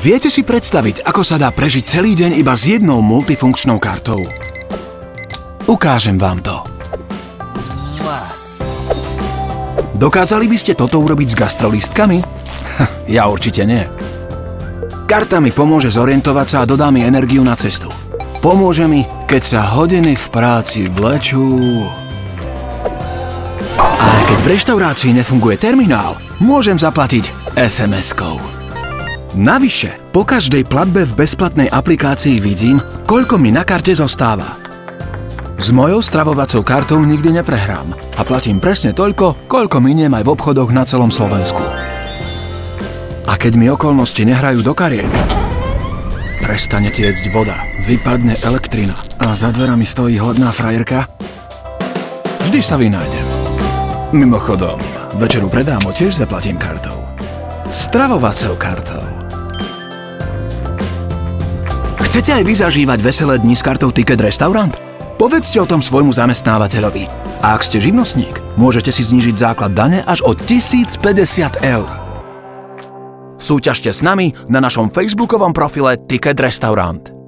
Viete si predstaviť, ako sa dá prežiť celý deň iba s jednou multifunkčnou kartou? Ukážem vám to. Dokázali by ste toto urobiť s gastrolistkami? Ja určite nie. Karta mi pomôže zorientovať sa a dodá mi energiu na cestu. Pomôže mi, keď sa hodiny v práci vlečú. A keď v reštaurácii nefunguje terminál, môžem zaplatiť SMS-kou. Navyše, po každej platbe v bezplatnej aplikácii vidím, koľko mi na karte zostáva. S mojou stravovacou kartou nikdy neprehrám a platím presne toľko, koľko miniem aj v obchodoch na celom Slovensku. A keď mi okolnosti nehrajú do kariet, prestane tiecť voda, vypadne elektrina a za dverami stojí hladná frajerka, vždy sa vynájdem. Mimochodom, večeru predámo tiež zaplatím kartou. Stravovacou kartou. Chcete aj vy zažívať veselé dni s kartou Ticket Restaurant? Povedzte o tom svojmu zamestnávateľovi. A ak ste živnostník, môžete si znížiť základ dane až o 1050 €. Súťažte s nami na našom facebookovom profile Ticket Restaurant.